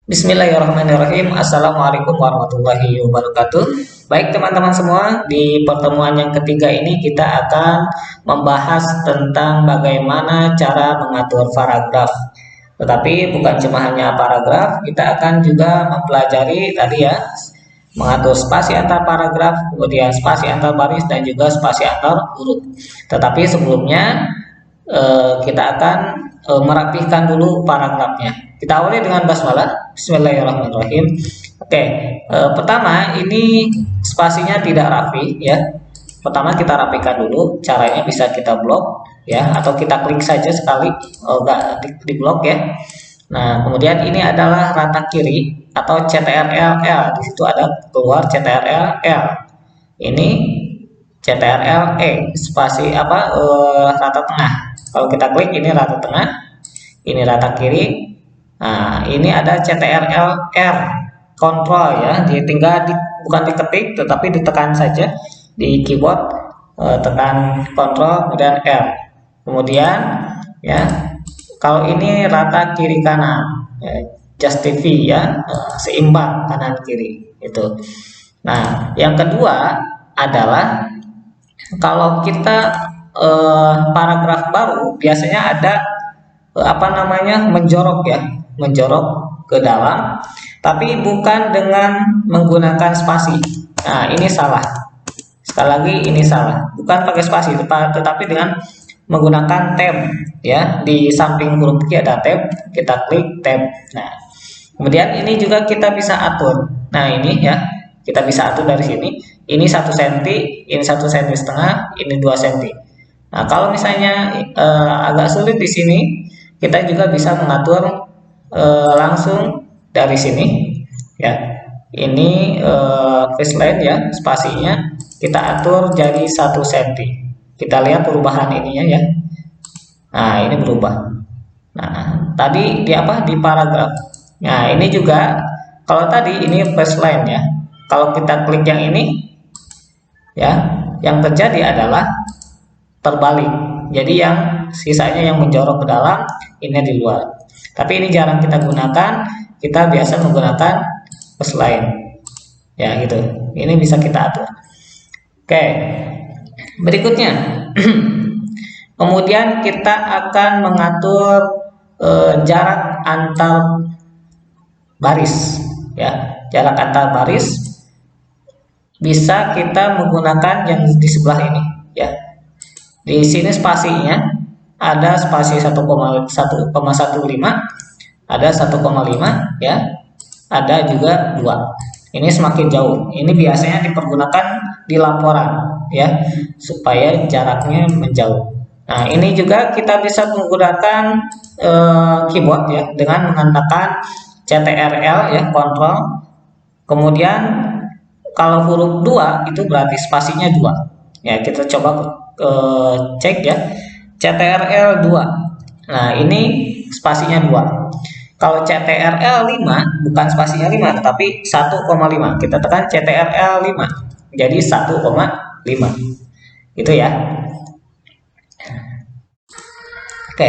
Bismillahirrahmanirrahim. Assalamualaikum warahmatullahi wabarakatuh. Baik teman-teman semua, di pertemuan yang ketiga ini kita akan membahas tentang bagaimana cara mengatur paragraf. Tetapi bukan cuma hanya paragraf, kita akan juga mempelajari tadi ya, mengatur spasi antar paragraf, kemudian spasi antar baris dan juga spasi antar huruf. Tetapi sebelumnya kita akan merapihkan dulu paragrafnya. Kita awali dengan basmalah. Bismillahirrahmanirrahim. Oke, pertama ini spasinya tidak rapi ya. Pertama kita rapikan dulu. Caranya bisa kita blok ya, atau kita klik saja sekali, enggak di blok ya. Nah, kemudian ini adalah rata kiri atau CTRL-L. Di situ ada keluar CTRL-L. Ini CTRL-E, spasi rata tengah. Kalau kita klik ini rata tengah, ini rata kiri. Nah, ini ada CTRL-R, kontrol ya. Tinggal bukan diketik, tetapi ditekan saja di keyboard, tekan kontrol kemudian R. Kemudian ya, kalau ini rata kiri kanan, ya, just TV ya, seimbang kanan kiri itu. Nah, yang kedua adalah kalau kita paragraf baru biasanya ada menjorok ya, menjorok ke dalam, tapi bukan dengan menggunakan spasi. Nah, ini salah. Sekali lagi ini salah, bukan pakai spasi, tetapi dengan menggunakan tab ya. Di samping huruf Q ada tab, kita klik tab. Nah, kemudian ini juga kita bisa atur. Nah, ini ya, kita bisa atur dari sini. Ini 1 cm, ini 1,5 cm, ini 2 cm. Nah, kalau misalnya agak sulit di sini, kita juga bisa mengatur langsung dari sini ya. Ini baseline ya, spasinya kita atur jadi 1 cm. Kita lihat perubahan ininya ya. Nah, ini berubah. Nah, tadi di paragraf. Nah, ini juga kalau tadi ini baseline ya. Kalau kita klik yang ini ya, yang terjadi adalah terbalik. Jadi yang sisanya yang menjorok ke dalam, ini di luar. Tapi ini jarang kita gunakan. Kita biasa menggunakan baseline ya gitu. Ini bisa kita atur. Oke, berikutnya kemudian kita akan mengatur jarak antar baris ya. Jarak antar baris bisa kita menggunakan yang di sebelah ini ya. Di sini spasinya ada spasi 1,15, ada 1,5 ya, ada juga 2. Ini semakin jauh. Ini biasanya dipergunakan di laporan ya, supaya jaraknya menjauh. Nah, ini juga kita bisa menggunakan keyboard ya, dengan menekan CTRL ya, kontrol. Kemudian kalau huruf 2 itu berarti spasinya 2. Ya, kita coba cek ya, CTRL 2. Nah, ini spasinya 2. Kalau CTRL 5 bukan spasinya 5 tetapi 1,5. Kita tekan CTRL 5 jadi 1,5. Itu ya. Oke,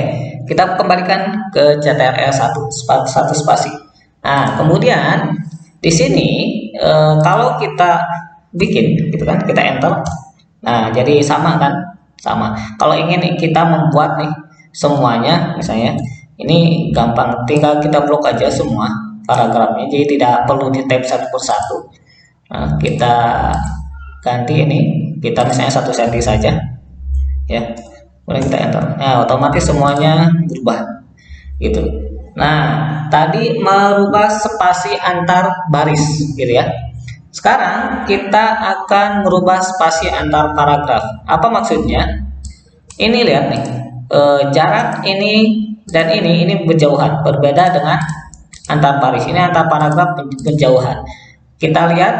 kita kembalikan ke CTRL 1 spasi. Nah, kemudian di sini kalau kita bikin gitu kan, kita enter. Nah, jadi sama kan? Sama. Kalau ingin kita membuat nih semuanya, misalnya ini gampang, tinggal kita blok aja semua paragrafnya, jadi tidak perlu di tab satu persatu. Nah, kita ganti ini, kita misalnya 1 cm saja ya. Kemudian kita enter. Nah, otomatis semuanya berubah gitu. Nah, tadi merubah spasi antar baris gitu ya. Sekarang kita akan merubah spasi antar paragraf. Apa maksudnya? Ini lihat nih, jarak ini dan ini berjauhan, berbeda dengan antar baris. Ini antar paragraf berjauhan. Kita lihat,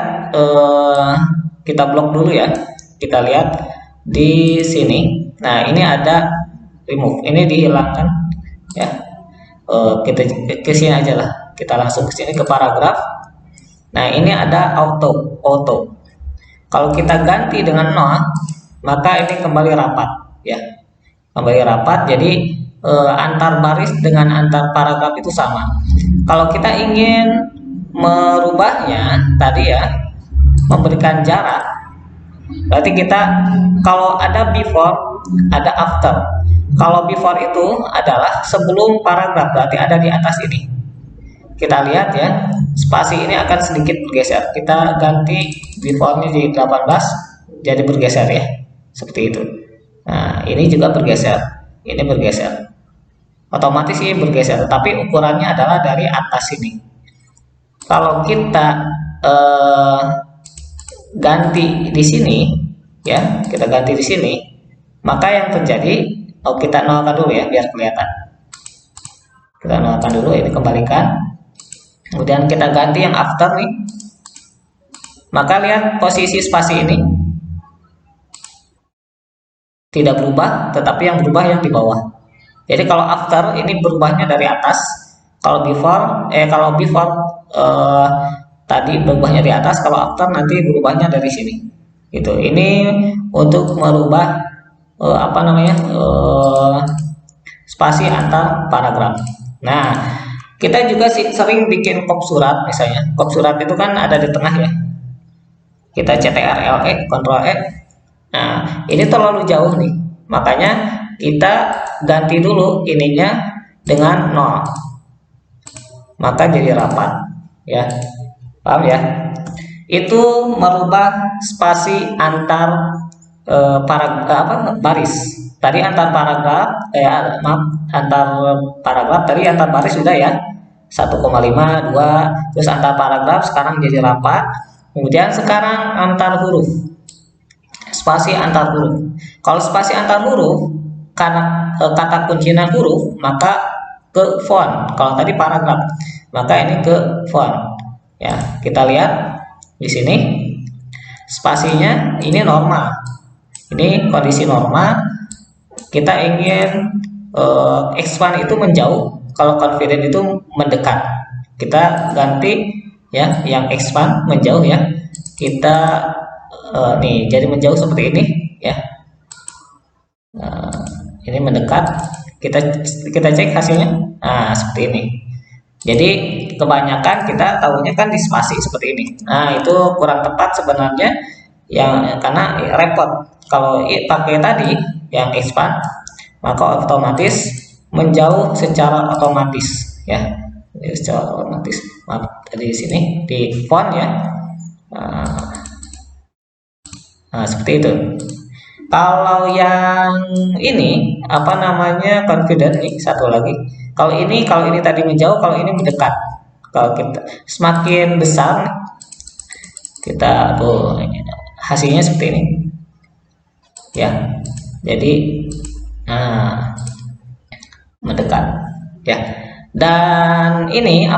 kita blok dulu ya. Kita lihat di sini. Nah, ini ada remove. Ini dihilangkan ya. Kita ke sini aja lah. Kita langsung ke sini ke paragraf. Nah, ini ada auto. Kalau kita ganti dengan 0, maka ini kembali rapat ya. Kembali rapat, jadi antar baris dengan antar paragraf itu sama. Kalau kita ingin merubahnya tadi ya, memberikan jarak, berarti kita kalau ada before, ada after. Kalau before itu adalah sebelum paragraf, berarti ada di atas ini. Kita lihat ya, spasi ini akan sedikit bergeser. Kita ganti before-nya di 18 jadi bergeser ya, seperti itu. Nah, ini juga bergeser, ini bergeser. Otomatis ini bergeser, tapi ukurannya adalah dari atas ini. Kalau kita ganti di sini ya, kita ganti di sini, maka yang terjadi, kita nolkan dulu ya biar kelihatan. Kita nolkan dulu, ini kembalikan. Kemudian kita ganti yang after nih. Maka lihat posisi spasi ini tidak berubah, tetapi yang berubah yang di bawah. Jadi kalau after ini berubahnya dari atas, kalau before tadi berubahnya di atas, kalau after nanti berubahnya dari sini. Gitu. Ini untuk merubah spasi antar paragraf. Nah, kita juga sering bikin kop surat misalnya. Kop surat itu kan ada di tengah ya. Kita CTRL-E, Ctrl-E. Nah, ini terlalu jauh nih. Makanya kita ganti dulu ininya dengan 0. Maka jadi rapat ya. Paham ya? Itu merubah spasi antar baris. Tadi antar paragraf antar paragraf tadi antar baris sudah ya, 1,5 2, terus antar paragraf sekarang jadi rapat. Kemudian sekarang antar huruf, spasi antar huruf. Kalau spasi antar huruf karena kata kuncinya huruf, maka ke font. Kalau tadi paragraf, maka ini ke font ya. Kita lihat di sini spasinya ini normal, ini kondisi normal. Kita ingin expand itu menjauh, kalau confident itu mendekat. Kita ganti ya, yang expand menjauh ya. Kita nih jadi menjauh seperti ini ya. Ini mendekat. Kita cek hasilnya. Nah, seperti ini. Jadi kebanyakan kita tahunya kan di spasi seperti ini. Nah, itu kurang tepat sebenarnya yang karena repot. Kalau pakai tadi yang expand, maka otomatis menjauh secara otomatis ya. Secara otomatis. Maaf, tadi di sini di font ya. Nah, seperti itu. Kalau yang ini confident nih, satu lagi. Kalau ini tadi menjauh, kalau ini mendekat. Kalau kita semakin besar, kita tuh hasilnya seperti ini. Ya. Jadi mendekat ya. Dan ini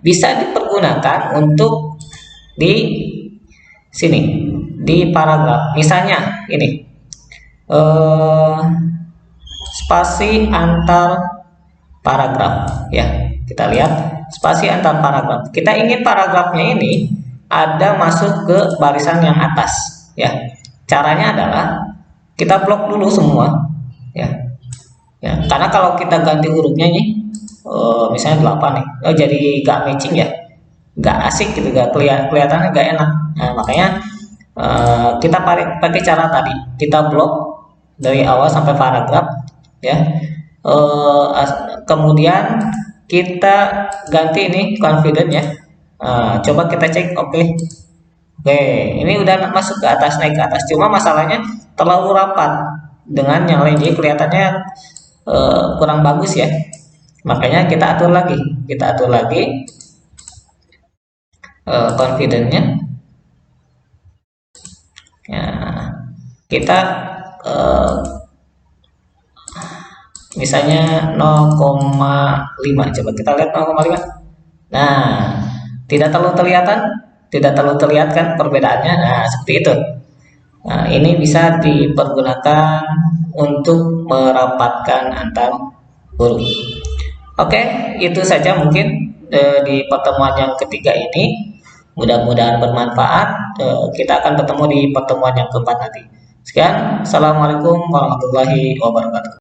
bisa dipergunakan untuk di sini di paragraf. Misalnya ini spasi antar paragraf ya. Kita lihat spasi antar paragraf. Kita ingin paragrafnya ini ada masuk ke barisan yang atas ya. Caranya adalah kita blok dulu semua ya. Ya, karena kalau kita ganti hurufnya nih misalnya 8 nih, jadi gak matching ya, gak asik gitu, gak kelihatannya gak enak. Nah, makanya kita pakai cara tadi, kita blok dari awal sampai paragraf ya. Kemudian kita ganti ini confident ya. Coba kita cek. Oke, ini udah masuk ke atas, naik ke atas. Cuma masalahnya terlalu rapat dengan yang lain, jadi kelihatannya kurang bagus ya. Makanya kita atur lagi, confidentnya. Ya, kita misalnya 0,5. Coba kita lihat 0,5. Nah, tidak terlalu terlihat kan perbedaannya. Nah, seperti itu. Nah, ini bisa dipergunakan untuk merapatkan antar huruf. Oke, itu saja mungkin di pertemuan yang ketiga ini. Mudah-mudahan bermanfaat. Kita akan bertemu di pertemuan yang keempat nanti. Sekian, assalamualaikum warahmatullahi wabarakatuh.